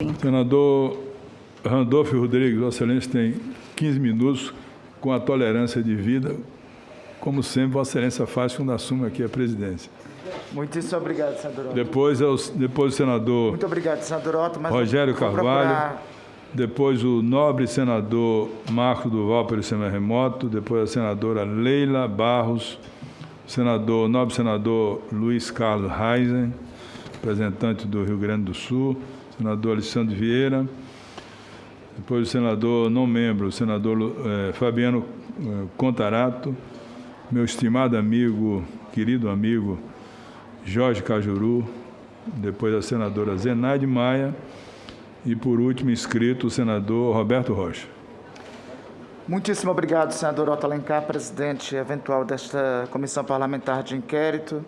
Senador Randolfo Rodrigues, Vossa Excelência tem 15 minutos com a tolerância de vida. Como sempre, Vossa Excelência faz quando assume aqui a presidência. Muitíssimo obrigado, senador Otto. Depois o senador Muito obrigado, senador Otto. Mas Rogério vou Carvalho. procurar... Depois o nobre senador Marco Duval, pelo semi-remoto. Depois a senadora Leila Barros. Nobre senador Luiz Carlos Reisen, representante do Rio Grande do Sul. Senador Alexandre Vieira. Depois o senador não membro, o senador Fabiano Contarato. Meu estimado amigo, querido amigo, Jorge Cajuru. Depois a senadora Zenaide Maia. E, por último, inscrito, o senador Roberto Rocha. Muitíssimo obrigado, senador Otto Alencar, presidente eventual desta Comissão Parlamentar de Inquérito.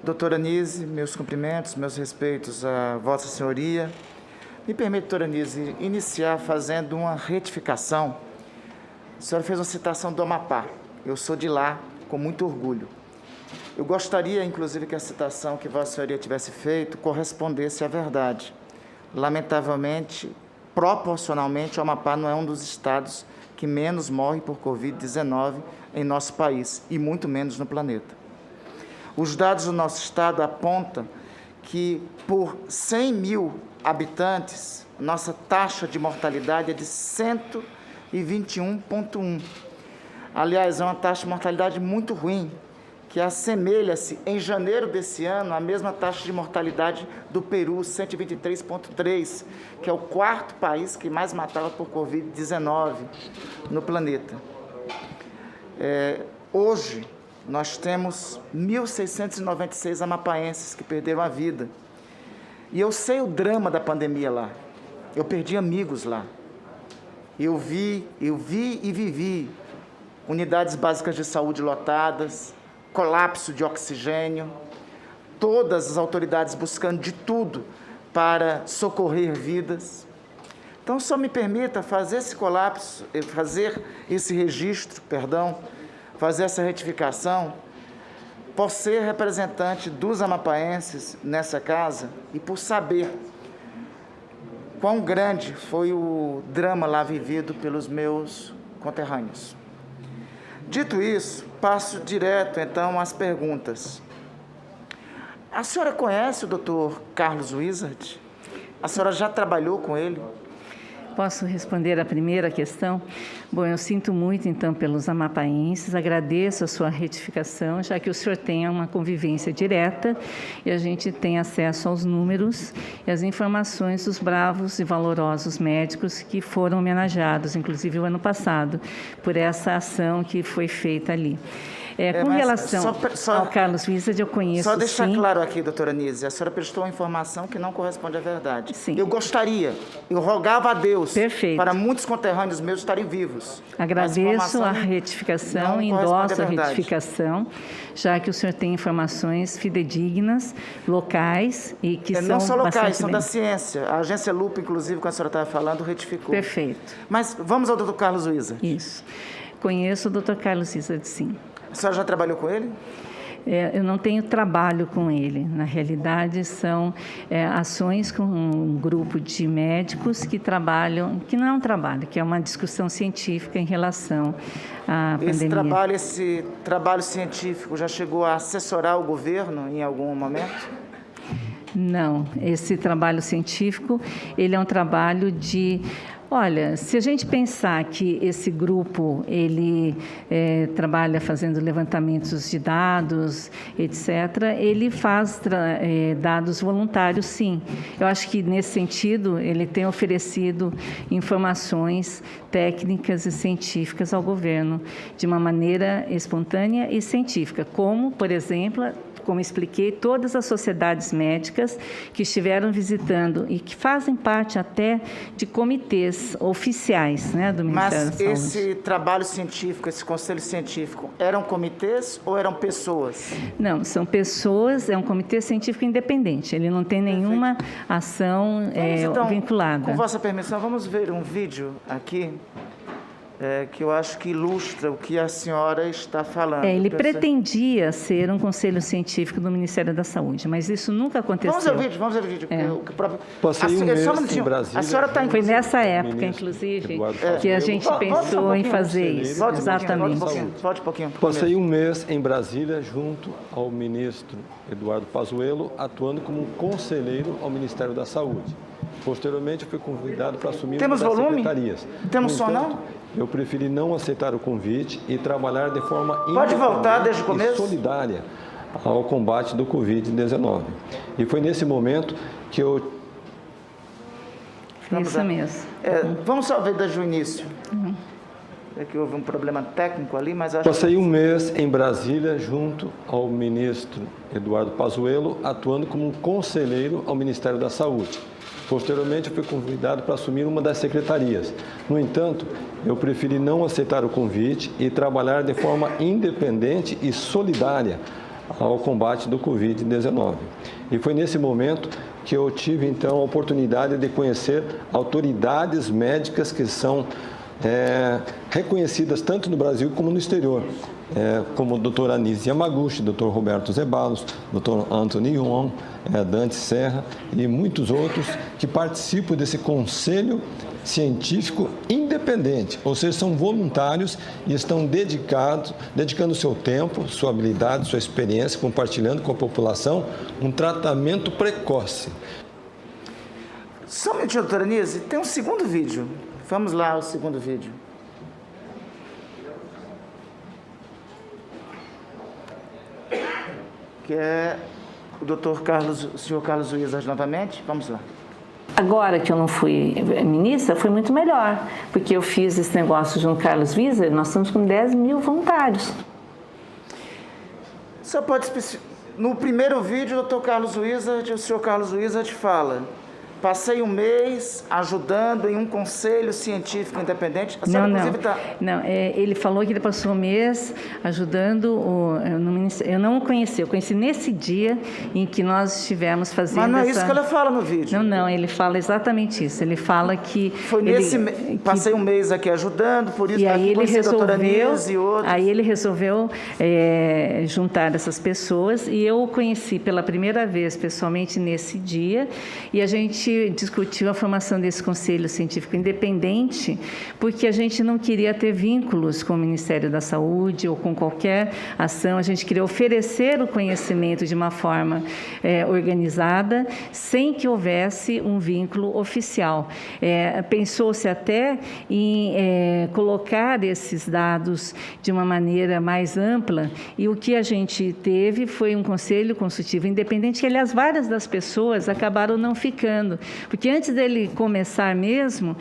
Doutora Nise, meus cumprimentos, meus respeitos a Vossa Senhoria. Me permite, doutora Nise, iniciar fazendo uma retificação. A senhora fez uma citação do Amapá. Eu sou de lá, com muito orgulho. Eu gostaria, inclusive, que a citação que Vossa Senhoria tivesse feito correspondesse à verdade. Lamentavelmente, proporcionalmente, o Amapá não é um dos estados que menos morre por Covid-19 em nosso país, e muito menos no planeta. Os dados do nosso estado apontam que, por 100 mil habitantes, nossa taxa de mortalidade é de 121,1. Aliás, é uma taxa de mortalidade muito ruim, que assemelha-se, em janeiro desse ano, à mesma taxa de mortalidade do Peru, 123,3, que é o quarto país que mais matava por Covid-19 no planeta. Hoje, nós temos 1.696 amapaenses que perderam a vida. E eu sei o drama da pandemia lá. Eu perdi amigos lá. Eu vi e vivi unidades básicas de saúde lotadas, colapso de oxigênio, todas as autoridades buscando de tudo para socorrer vidas. Então, só me permita fazer esse registro, fazer essa retificação, por ser representante dos amapaenses nessa casa e por saber quão grande foi o drama lá vivido pelos meus conterrâneos. Dito isso, passo direto, então, às perguntas. A senhora conhece o Dr. Carlos Wizard? A senhora já trabalhou com ele? Posso responder a primeira questão? Bom, eu sinto muito, então, pelos amapaenses, agradeço a sua retificação, já que o senhor tem uma convivência direta e a gente tem acesso aos números e às informações dos bravos e valorosos médicos que foram homenageados, inclusive o ano passado, por essa ação que foi feita ali. Com relação ao Carlos Wizard, eu conheço, só deixar sim. claro aqui, doutora Nise, a senhora prestou uma informação que não corresponde à verdade. Sim. Eu rogava a Deus Perfeito. Para muitos conterrâneos meus estarem vivos. Agradeço a retificação, endosso a retificação, já que o senhor tem informações fidedignas, locais e que são não só locais, são bem... da ciência. A agência Lupa, inclusive, quando a senhora estava falando, retificou. Perfeito. Mas vamos ao doutor Carlos Wizard. Isso. Conheço o doutor Carlos Wizard, sim. A senhora já trabalhou com ele? Eu não tenho trabalho com ele. Na realidade, são ações com um grupo de médicos que trabalham, que não é um trabalho, que é uma discussão científica em relação à pandemia. Esse trabalho científico já chegou a assessorar o governo em algum momento? Não. Esse trabalho científico, ele é um trabalho de... Olha, se a gente pensar que esse grupo, ele trabalha fazendo levantamentos de dados, etc., ele faz dados voluntários, sim. Eu acho que, nesse sentido, ele tem oferecido informações técnicas e científicas ao governo, de uma maneira espontânea e científica, como, por exemplo... Como expliquei, todas as sociedades médicas que estiveram visitando e que fazem parte até de comitês oficiais, né, do Ministério da Saúde. Mas esse trabalho científico, esse conselho científico, eram comitês ou eram pessoas? Não, são pessoas, é um comitê científico independente, ele não tem nenhuma ação então, vinculada. Com vossa permissão, vamos ver um vídeo aqui que eu acho que ilustra o que a senhora está falando. Ele pretendia ser um conselho científico do Ministério da Saúde, mas isso nunca aconteceu. Vamos ver o vídeo. Passei um mês em Brasília. A senhora está Foi nessa época, inclusive, que a gente pensou em fazer isso. Exatamente. Volte um pouquinho. Passei um mês em Brasília junto ao ministro Eduardo Pazuello, atuando como conselheiro ao Ministério da Saúde. Posteriormente, fui convidado para assumir uma das secretarias. Temos som, não? Eu preferi não aceitar o convite e trabalhar de forma Pode voltar desde o começo? solidária ao combate do Covid-19. E foi nesse momento que eu... Isso mesmo. Vamos só ver desde o início. É que houve um problema técnico ali, mas acho Passei um mês em Brasília junto ao ministro Eduardo Pazuello, atuando como conselheiro ao Ministério da Saúde. Posteriormente, eu fui convidado para assumir uma das secretarias. No entanto, eu preferi não aceitar o convite e trabalhar de forma independente e solidária ao combate do Covid-19. E foi nesse momento que eu tive, então, a oportunidade de conhecer autoridades médicas que são reconhecidas tanto no Brasil como no exterior, como o Dr. Anísio Yamaguchi, Dr. Roberto Zeballos, Dr. Anthony Wong, Dante Serra e muitos outros que participam desse conselho científico independente, ou seja, são voluntários e estão dedicando seu tempo, sua habilidade, sua experiência, compartilhando com a população um tratamento precoce. Só um minutinho, doutora Nise, tem um segundo vídeo. Vamos lá, o segundo vídeo. Que é o senhor Carlos Wizard novamente. Vamos lá. Agora que eu não fui ministra, foi muito melhor, porque eu fiz esse negócio junto com o Carlos Wizard, nós estamos com 10 mil voluntários. Só pode no primeiro vídeo, o senhor Carlos Wizard fala: passei um mês ajudando em um conselho científico independente. Ele falou que ele passou um mês ajudando no Ministério. Eu não o conheci, eu conheci nesse dia em que nós estivemos fazendo. Mas não é isso que ela fala no vídeo. Não, ele fala exatamente isso. Ele fala que foi passei um mês aqui ajudando, por isso que aí ele resolveu, e outros. Aí ele resolveu juntar essas pessoas e eu o conheci pela primeira vez pessoalmente nesse dia e a gente discutiu a formação desse Conselho Científico Independente, porque a gente não queria ter vínculos com o Ministério da Saúde ou com qualquer ação, a gente queria oferecer o conhecimento de uma forma organizada, sem que houvesse um vínculo oficial. Pensou-se até em colocar esses dados de uma maneira mais ampla, e o que a gente teve foi um Conselho Consultivo Independente, que, aliás, várias das pessoas acabaram não ficando, porque antes dele começar mesmo,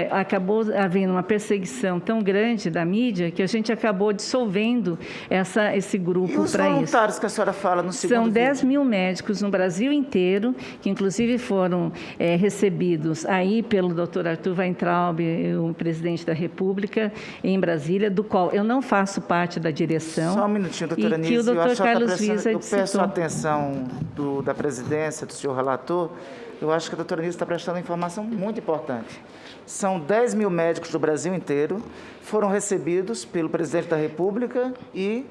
acabou havendo uma perseguição tão grande da mídia que a gente acabou dissolvendo esse grupo para isso. E os voluntários que a senhora fala no segundo São 10 vídeo? mil médicos no Brasil inteiro, que inclusive foram recebidos aí pelo Dr. Arthur Weintraub, o presidente da República, em Brasília, do qual eu não faço parte da direção. Só um minutinho, doutora Nise. E que o Dr. Carlos Wizard eu peço a atenção da presidência, do senhor relator. Eu acho que a doutora Nise está prestando uma informação muito importante. São 10 mil médicos do Brasil inteiro, foram recebidos pelo presidente da República e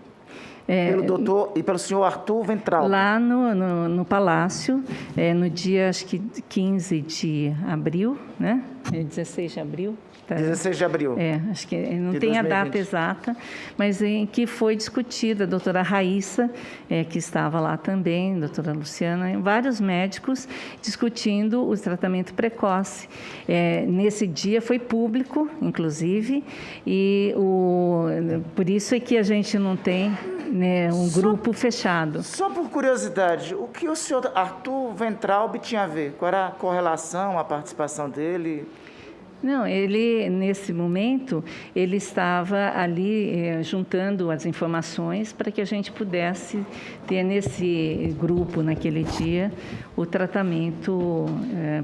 pelo senhor Arthur Weintraub. Lá no Palácio, no dia, acho que 15 de abril, né? 16 de abril. 16 de abril. Acho que não tem a data exata, mas em que foi discutida a doutora Raíssa, que estava lá também, a doutora Luciana, vários médicos discutindo o tratamento precoce. Nesse dia foi público, inclusive, e por isso é que a gente não tem um grupo fechado. Só por curiosidade, o que o senhor Arthur Weintraub tinha a ver? Qual era a correlação, a participação dele? Não, ele, nesse momento, ele estava ali juntando as informações para que a gente pudesse ter nesse grupo, naquele dia, o tratamento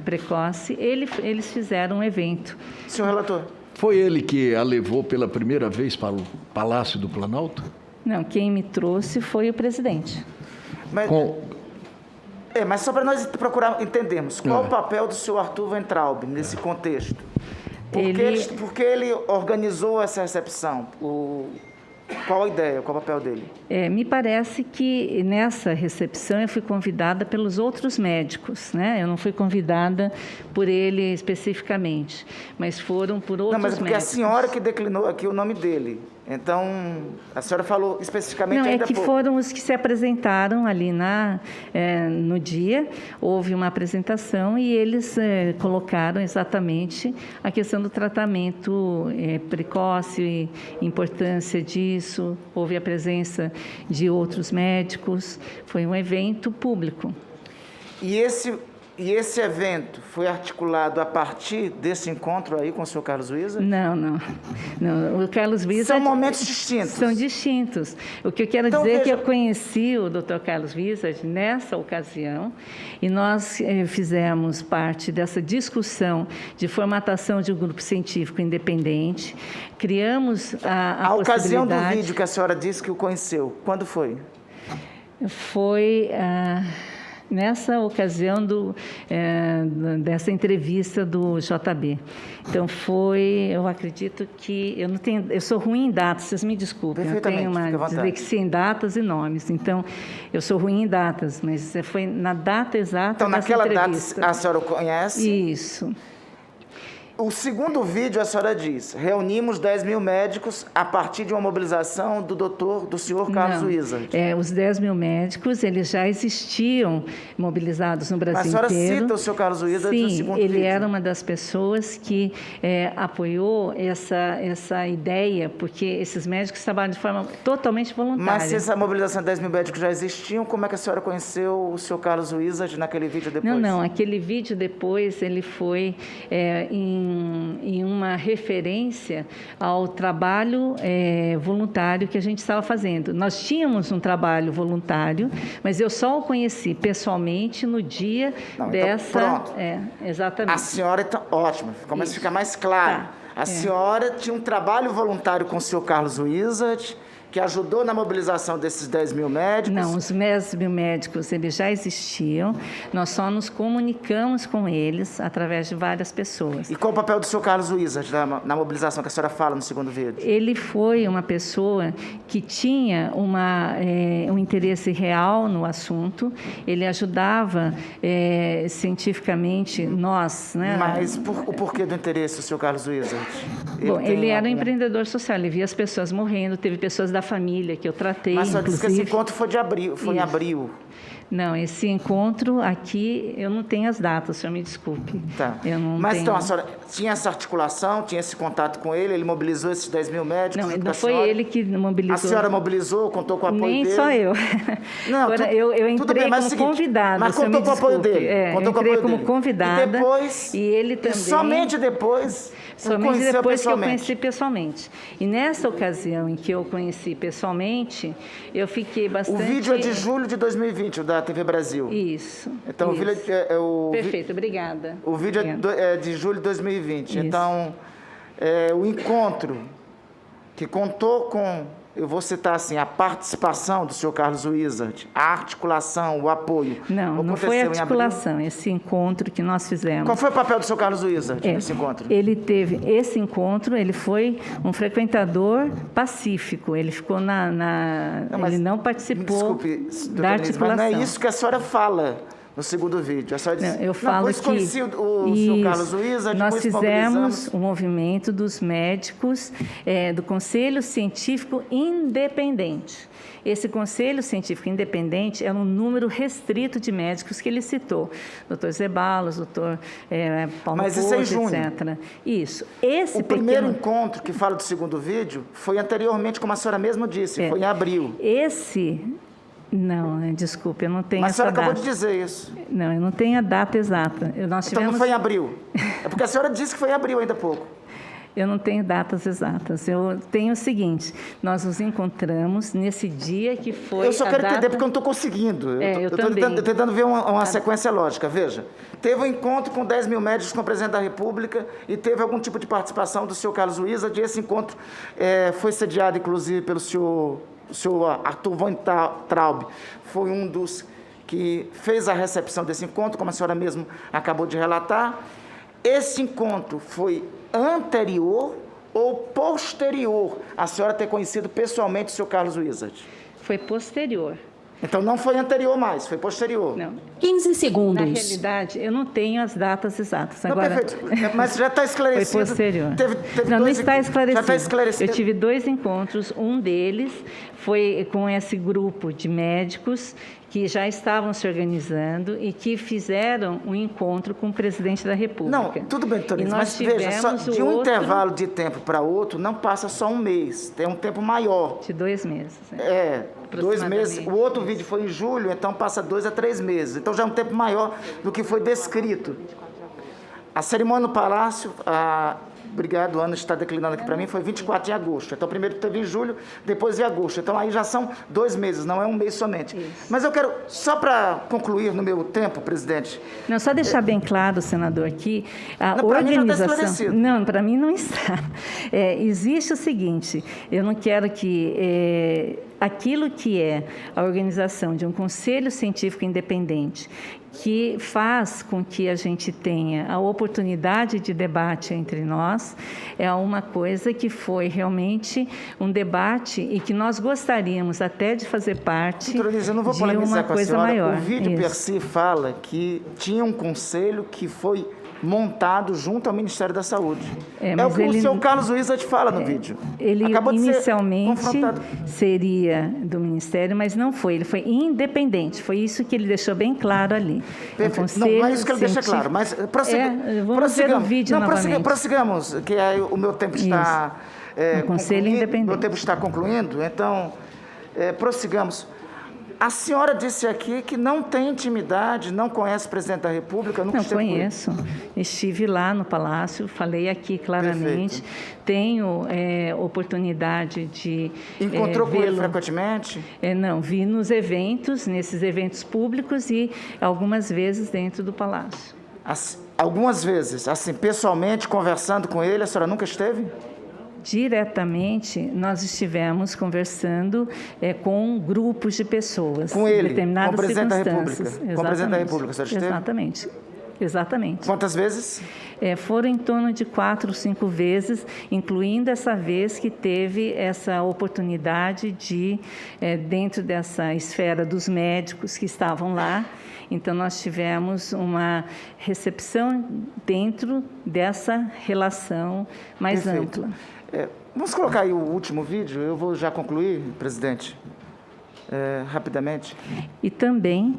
precoce. Eles fizeram um evento. Senhor relator. Foi ele que a levou pela primeira vez para o Palácio do Planalto? Não, quem me trouxe foi o presidente. Mas só para nós entendermos, qual o papel do senhor Arthur Weintraub nesse contexto? Por que ele organizou essa recepção? Qual a ideia, qual o papel dele? Me parece que nessa recepção eu fui convidada pelos outros médicos, né? Eu não fui convidada por ele especificamente, mas foram por outros médicos. Não, mas porque a senhora que declinou aqui o nome dele. Então, a senhora falou especificamente ainda Não, é que foram os que se apresentaram ali no dia, houve uma apresentação e eles colocaram exatamente a questão do tratamento precoce, importância disso, houve a presença de outros médicos, foi um evento público. E esse evento foi articulado a partir desse encontro aí com o senhor Carlos Wizard? Não. O Carlos Wizard... São momentos distintos. São distintos. O que eu quero dizer é que eu conheci o Dr. Carlos Wizard nessa ocasião e nós fizemos parte dessa discussão de formatação de um grupo científico independente, criamos a ocasião do vídeo que a senhora disse que o conheceu, quando foi? Foi... nessa ocasião dessa entrevista do JB. Então eu acredito que eu sou ruim em datas, vocês me desculpem, eu tenho uma dislexia em datas e nomes, então eu sou ruim em datas, mas foi na data exata dessa entrevista. Então, naquela data a senhora conhece? Isso. O segundo vídeo, a senhora diz, reunimos 10 mil médicos a partir de uma mobilização do senhor Carlos Wizard. Os 10 mil médicos, eles já existiam mobilizados no Brasil inteiro. Mas a senhora cita o senhor Carlos Wizard no segundo vídeo. Sim, ele era uma das pessoas que apoiou essa ideia, porque esses médicos trabalham de forma totalmente voluntária. Mas se essa mobilização de 10 mil médicos já existiam, como é que a senhora conheceu o senhor Carlos Wizard naquele vídeo depois? Não, aquele vídeo depois, ele foi em uma referência ao trabalho voluntário que a gente estava fazendo. Nós tínhamos um trabalho voluntário, mas eu só o conheci pessoalmente no dia dessa... Pronto. Exatamente. A senhora está ótima, começa a ficar mais claro. A senhora tinha um trabalho voluntário com o senhor Carlos Wizard, que ajudou na mobilização desses 10 mil médicos? Não, os 10 mil médicos, eles já existiam, nós só nos comunicamos com eles através de várias pessoas. E qual o papel do senhor Carlos Wizard na mobilização que a senhora fala no segundo vídeo? Ele foi uma pessoa que tinha um interesse real no assunto, ele ajudava cientificamente nós, né? Mas o porquê do interesse do senhor Carlos Wizard? Ele era um empreendedor social, ele via as pessoas morrendo, teve pessoas da família que eu tratei, Mas só inclusive... disse que esse encontro foi em abril. Não, esse encontro aqui, eu não tenho as datas, o senhor me desculpe. Tá. Mas então, a senhora tinha essa articulação, tinha esse contato com ele mobilizou esses 10 mil médicos? Não foi ele que mobilizou. A senhora mobilizou, contou com o apoio dele? Nem só eu. Não, eu entrei como convidada. Mas contou com o apoio dele? Eu entrei como convidada. E depois? E ele também... somente depois? Somente depois que eu conheci pessoalmente. E nessa ocasião em que eu conheci pessoalmente, eu fiquei bastante... O vídeo é de julho de 2020, o da TV Brasil. Isso. Então, isso. Perfeito, obrigada. O vídeo é de julho de 2020. Isso. Então, o encontro que contou com... Eu vou citar assim, a participação do senhor Carlos Wizard, a articulação, o apoio. Não foi a articulação, esse encontro que nós fizemos. Qual foi o papel do senhor Carlos Wizard nesse encontro? Ele teve esse encontro, ele foi um frequentador pacífico, ele ficou ele não participou da articulação. Mas não é isso que a senhora fala no segundo vídeo. A senhora disse, eu falo que conheci o senhor Carlos Wizard, nós fizemos o movimento dos médicos do Conselho Científico Independente. Esse Conselho Científico Independente é um número restrito de médicos que ele citou. Dr. Zeballos, Dr. Paulo Mas isso é em junho. etc. Isso. O primeiro encontro que fala do segundo vídeo foi anteriormente, como a senhora mesma disse, foi em abril. Não, desculpe, eu não tenho essa data. Mas a senhora acabou de dizer isso. Não, eu não tenho a data exata. Então não foi em abril? É porque a senhora disse que foi em abril ainda há pouco. Eu não tenho datas exatas. Eu tenho o seguinte, nós nos encontramos nesse dia que foi Eu só quero entender porque eu não estou conseguindo. Eu estou tentando ver uma sequência lógica. Veja, teve um encontro com 10 mil médicos com o presidente da República e teve algum tipo de participação do senhor Carlos Wizard. E esse encontro foi sediado, inclusive, pelo senhor Arthur von Traub, foi um dos que fez a recepção desse encontro, como a senhora mesmo acabou de relatar. esse encontro foi anterior ou posterior a senhora ter conhecido pessoalmente o senhor Carlos Wizard? Foi posterior. Então, não foi anterior mais, foi posterior. Não. 15 segundos. Na realidade, eu não tenho as datas exatas. Não, Agora, perfeito. Mas já está esclarecido. Foi posterior. Teve não dois, está esclarecido. Já está esclarecido. Eu tive 2 encontros. Um deles foi com esse grupo de médicos que já estavam se organizando e que fizeram um encontro com o presidente da República. Não, tudo bem, doutor Nise, mas veja, só de um intervalo de tempo para outro, não passa só um mês, tem um tempo maior. De 2 meses. É, 2 meses. O outro vídeo foi em julho, então passa 2 a 3 meses. Então já é um tempo maior do que foi descrito. A cerimônia no Palácio, obrigado, Ana está declinando aqui para mim, foi 24 de agosto. Então, primeiro teve em julho, depois em agosto. Então, aí já são 2 meses, não é um mês somente. Isso. Mas eu quero, só para concluir no meu tempo, presidente... Não, só deixar bem claro, senador, que a Não, para mim já está organização... esclarecido. Não, para mim não está. Existe o seguinte, eu não quero que... aquilo que é a organização de um conselho científico independente, que faz com que a gente tenha a oportunidade de debate entre nós, é uma coisa que foi realmente um debate e que nós gostaríamos até de fazer parte Doutora Nise, eu não vou de polemizar uma com a coisa senhora. maior. O vídeo Isso. per si fala que tinha um conselho que foi montado junto ao Ministério da Saúde. É o que o senhor Carlos Wizard fala no vídeo. Ele acabou de ser inicialmente confrontado. seria do Ministério, mas não foi. Ele foi independente. Foi isso que ele deixou bem claro ali. Perfeito. Não é isso que ele deixa claro, mas vamos ver o vídeo novamente. Prossigamos, que aí o meu tempo está um conselho independente. Meu tempo está concluindo, então prossigamos. A senhora disse aqui que não tem intimidade, não conhece o presidente da República, nunca Não esteve com ele. conheço. Estive lá no Palácio, falei aqui claramente. Perfeito. Tenho oportunidade de Encontrou com ele vê-lo. frequentemente? Não, vi nos eventos, nesses eventos públicos e algumas vezes dentro do Palácio. Algumas vezes, assim, pessoalmente, conversando com ele, a senhora nunca esteve? Diretamente, nós estivemos conversando com grupos de pessoas. Com ele, determinadas com o presidente da circunstâncias. República? Com o presidente da República, a senhora esteve? Exatamente. Exatamente. Quantas vezes? Foram em torno de 4 ou 5 vezes, incluindo essa vez que teve essa oportunidade de, dentro dessa esfera dos médicos que estavam lá, então nós tivemos uma recepção dentro dessa relação mais Perfeito. ampla. Vamos colocar aí o último vídeo, eu vou já concluir, presidente, rapidamente. E também...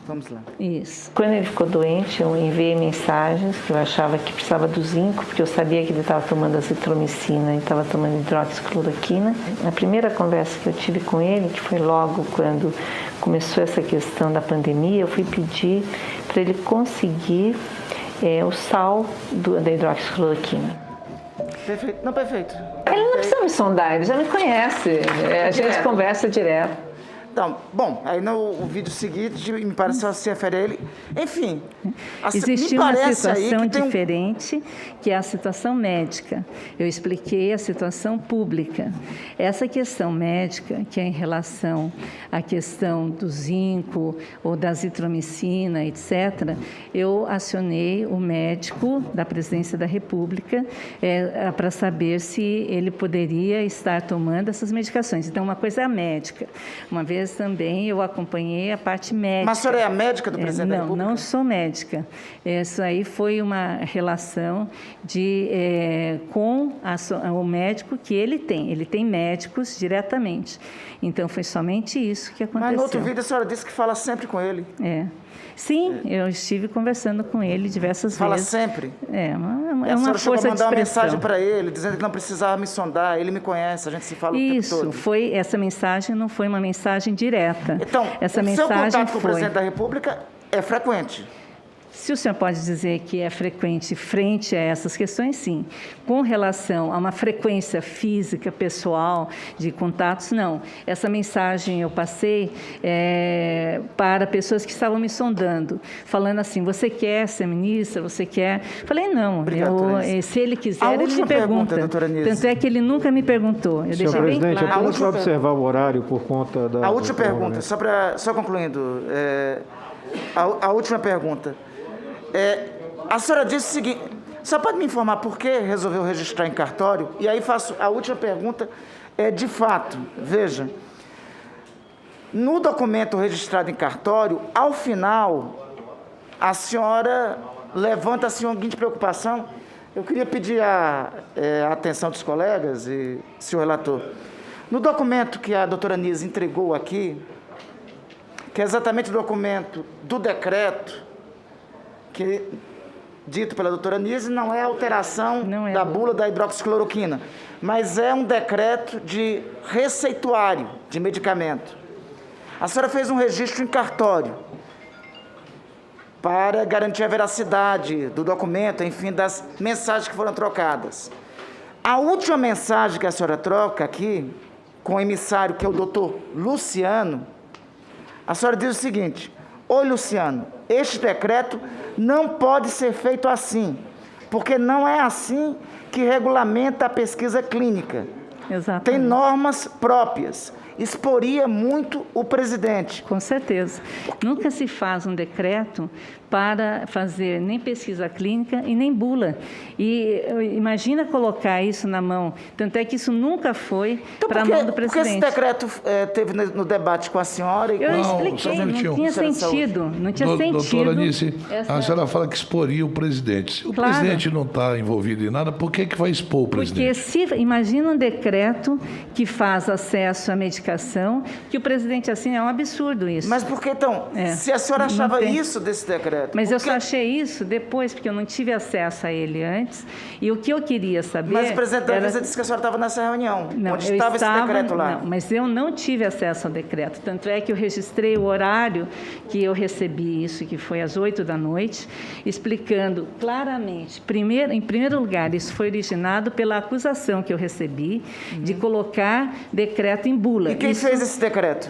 Vamos lá. Isso. Quando ele ficou doente, eu enviei mensagens que eu achava que precisava do zinco, porque eu sabia que ele estava tomando azitromicina e estava tomando hidroxicloroquina. Na primeira conversa que eu tive com ele, que foi logo quando começou essa questão da pandemia, eu fui pedir para ele conseguir o sal da hidroxicloroquina. Perfeito. Não, perfeito. Ele não precisa me sondar, ele já me conhece. A gente conversa direto. Então, bom, aí no vídeo seguinte, me pareceu se refere a ele. Enfim, existe uma situação diferente, que é a situação médica. Eu expliquei a situação pública. Essa questão médica, que é em relação à questão do zinco ou da azitromicina, etc., eu acionei o médico da Presidência da República para saber se ele poderia estar tomando essas medicações. Então, uma coisa é a médica. Uma vez também eu acompanhei a parte médica. Mas a senhora é a médica do presidente da República? Não, não sou médica. Isso aí foi uma relação com o médico que ele tem. Ele tem médicos diretamente. Então, foi somente isso que aconteceu. Mas no outro vídeo a senhora disse que fala sempre com ele. Sim, eu estive conversando com ele diversas Fala vezes. Fala sempre? É uma a senhora força de expressão. mandar uma mensagem para ele, dizendo que não precisava me sondar, ele me conhece, a gente se fala o tempo todo. Essa mensagem não foi uma mensagem direta. Então, essa o seu mensagem contato com o presidente da República é frequente? Se o senhor pode dizer que é frequente frente a essas questões, sim. Com relação a uma frequência física, pessoal, de contatos, não. Essa mensagem eu passei para pessoas que estavam me sondando, falando assim, você quer ser ministra, você quer... Falei, não, obrigado, se ele quiser, ele me pergunta. Tanto é que ele nunca me perguntou. Eu deixei bem claro. Apenas para observar o horário por conta da... A última pergunta, só concluindo, a última pergunta. A senhora disse o seguinte, só pode me informar por que resolveu registrar em cartório? E aí faço a última pergunta, de fato, veja, no documento registrado em cartório, ao final, a senhora levanta a seguinte preocupação. Eu queria pedir a atenção dos colegas e senhor relator. No documento que a doutora Nise entregou aqui, que é exatamente o documento do decreto, que, dito pela doutora Nise, não é alteração da bula da hidroxicloroquina, mas é um decreto de receituário de medicamento. A senhora fez um registro em cartório para garantir a veracidade do documento, enfim, das mensagens que foram trocadas. A última mensagem que a senhora troca aqui, com o emissário, que é o doutor Luciano, a senhora diz o seguinte: oi, Luciano, este decreto não pode ser feito assim, porque não é assim que regulamenta a pesquisa clínica. Exatamente. Tem normas próprias. Exporia muito o presidente. Com certeza. Nunca se faz um decreto para fazer nem pesquisa clínica e nem bula. E imagina colocar isso na mão. Tanto é que isso nunca foi para a mão do presidente. Por que esse decreto teve no debate com a senhora? Eu expliquei, não tinha sentido. Não tinha sentido. Doutora Anice, a senhora fala que exporia o presidente. Se o presidente não está envolvido em nada, por que vai expor o presidente? Porque imagina um decreto que faz acesso à medicação, que o presidente assina, é um absurdo isso. Mas por que então? Se a senhora achava isso desse decreto? Mas eu só achei isso depois, porque eu não tive acesso a ele antes. E o que eu queria saber... Mas o presidente da Anvisa disse que a senhora estava nessa reunião, onde estava esse decreto lá. Não, mas eu não tive acesso ao decreto. Tanto é que eu registrei o horário que eu recebi isso, que foi às 8 da noite, explicando claramente. Em primeiro lugar, isso foi originado pela acusação que eu recebi de colocar decreto em bula. E quem fez esse decreto?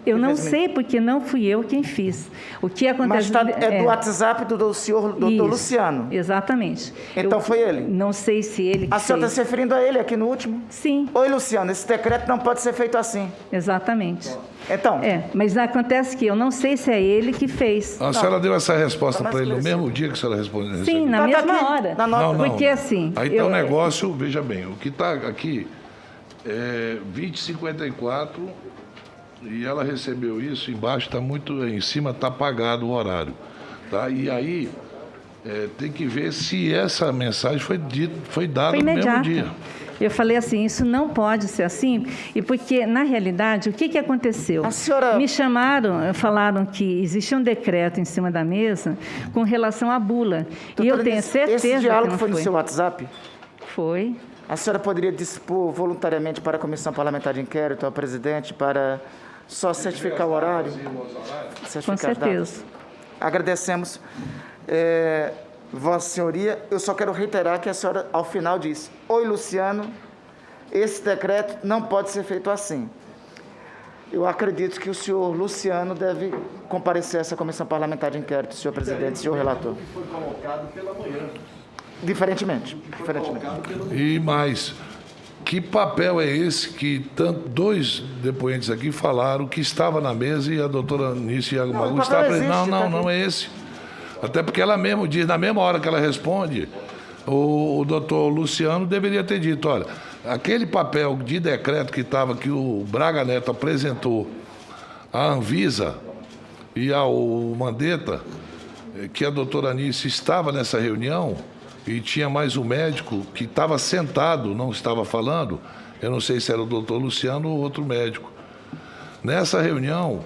Eu não sei, porque não fui eu quem fiz. O que aconteceu... Mas do WhatsApp do senhor doutor Luciano. Exatamente. Então foi ele? Não sei se ele que A senhora está se referindo a ele aqui no último? Sim. Oi, Luciano, esse decreto não pode ser feito assim. Exatamente. Então... mas acontece que eu não sei se é ele que fez. A senhora deu essa resposta para ele no mesmo dia que a senhora respondeu? Sim, na mesma hora. Não. Porque assim... Aí está o negócio, veja bem, o que está aqui é 20h54... E ela recebeu isso, embaixo está muito, em cima está apagado o horário. Tá? E aí tem que ver se essa mensagem foi dada no mesmo dia. Eu falei assim, isso não pode ser assim, e porque, na realidade, o que aconteceu? A senhora... Me chamaram, falaram que existia um decreto em cima da mesa com relação à bula. Doutora, e eu tenho certeza esse diálogo que não foi no seu WhatsApp? Foi. A senhora poderia dispor voluntariamente para a Comissão Parlamentar de Inquérito, ao presidente, para só certificar o horário? Com certeza. Agradecemos. Vossa Senhoria, eu só quero reiterar que a senhora, ao final, disse: oi, Luciano, esse decreto não pode ser feito assim. Eu acredito que o senhor Luciano deve comparecer a essa Comissão Parlamentar de Inquérito, senhor presidente, senhor relator. Foi colocado pela manhã. Diferentemente. E mais, que papel é esse que dois depoentes aqui falaram que estava na mesa e a doutora Anice Magu estava presente? Não é esse. Até porque ela mesmo diz, na mesma hora que ela responde, o doutor Luciano deveria ter dito: olha, aquele papel de decreto que estava, que o Braga Neto apresentou à Anvisa e ao Mandetta, que a doutora Anice estava nessa reunião e tinha mais um médico que estava sentado, não estava falando, eu não sei se era o doutor Luciano ou outro médico. Nessa reunião,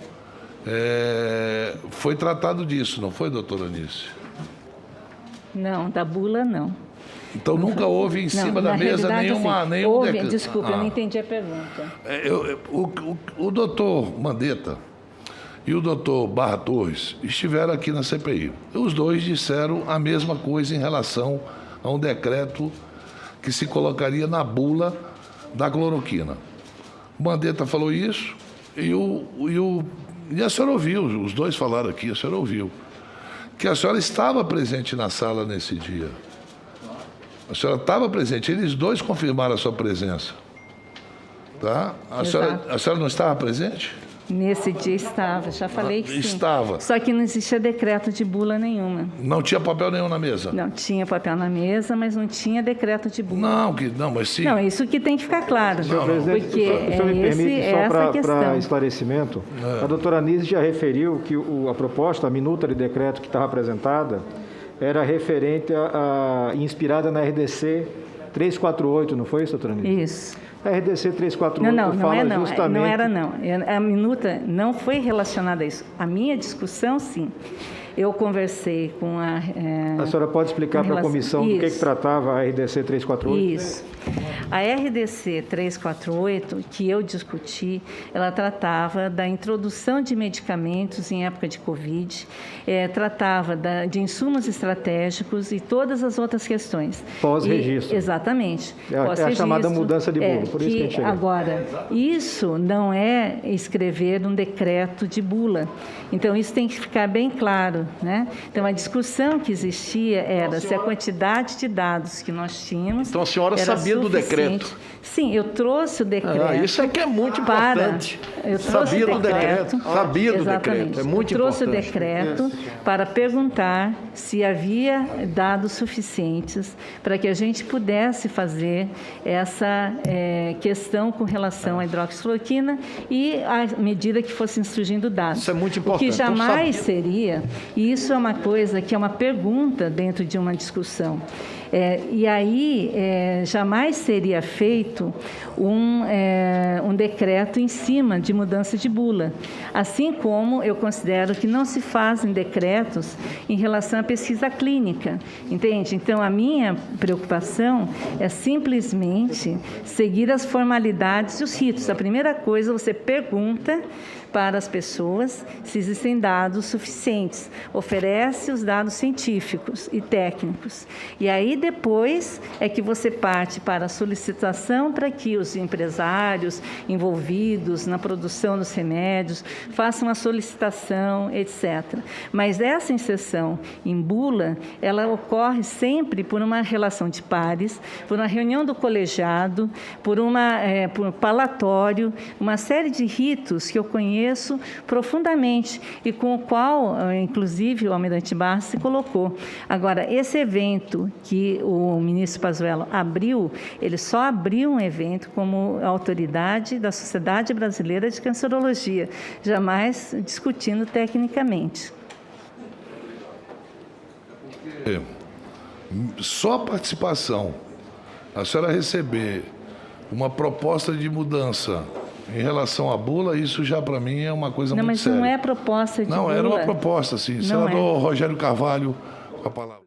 foi tratado disso, não foi, doutora Anice? Não, da bula não. Então nunca houve em cima da mesa nenhum decreto. Desculpa, eu não entendi a pergunta. O doutor Mandetta e o doutor Barra Torres estiveram aqui na CPI. Os dois disseram a mesma coisa em relação a um decreto que se colocaria na bula da cloroquina. O Mandetta falou isso e a senhora ouviu, os dois falaram aqui, a senhora ouviu, que a senhora estava presente na sala nesse dia. A senhora estava presente, eles dois confirmaram a sua presença. Tá? A senhora não estava presente? Nesse dia estava, já falei que sim. Estava. Só que não existia decreto de bula nenhuma. Não tinha papel nenhum na mesa? Não, tinha papel na mesa, mas não tinha decreto de bula. Não, mas sim. Não, isso que tem que ficar claro. Senhor presidente, Porque o senhor me permite, só essa para questão. esclarecimento, a doutora Nise já referiu que a proposta, a minuta de decreto que estava apresentada, era referente inspirada na RDC 348, não foi isso, doutora Nise? Isso. A RDC 348 fala justamente... Não era não. A minuta não foi relacionada a isso. A minha discussão, sim. Eu conversei com a... A senhora pode explicar para a comissão do que tratava a RDC 348? Isso. A RDC 348, que eu discuti, ela tratava da introdução de medicamentos em época de Covid, tratava de insumos estratégicos e todas as outras questões. Pós-registro. Exatamente. É a chamada mudança de bula, por isso que a gente chega. Agora, isso não é escrever um decreto de bula. Então, isso tem que ficar bem claro, né? Então, a discussão que existia era se a quantidade de dados que nós tínhamos... Então, a senhora sabia do decreto? Sim, eu trouxe o decreto. Isso é que é muito importante. Eu trouxe sabia do decreto. Sabia do decreto. É muito importante. Eu trouxe o decreto para perguntar se havia dados suficientes para que a gente pudesse fazer essa questão com relação à hidroxicloroquina e à medida que fossem surgindo dados. Isso é muito importante. O que jamais seria, e isso é uma coisa que é uma pergunta dentro de uma discussão. E aí, jamais seria feito um decreto em cima de mudança de bula. Assim como eu considero que não se fazem decretos em relação à pesquisa clínica, entende? Então, a minha preocupação é simplesmente seguir as formalidades e os ritos. A primeira coisa, você pergunta para as pessoas se existem dados suficientes, oferece os dados científicos e técnicos. E aí depois é que você parte para a solicitação para que os empresários envolvidos na produção dos remédios façam a solicitação, etc. Mas essa inserção em bula, ela ocorre sempre por uma relação de pares, por uma reunião do colegiado, por palatório, uma série de ritos que eu conheço profundamente e com o qual, inclusive, o Almirante Barros se colocou. Agora, esse evento que o ministro Pazuello abriu, ele só abriu um evento como autoridade da Sociedade Brasileira de Cancerologia, jamais discutindo tecnicamente. Só a participação, a senhora receber uma proposta de mudança em relação à bula, isso já para mim é uma coisa muito séria. Não, mas não é proposta de bula. Não, era uma proposta, sim. Senador Rogério Carvalho, com a palavra.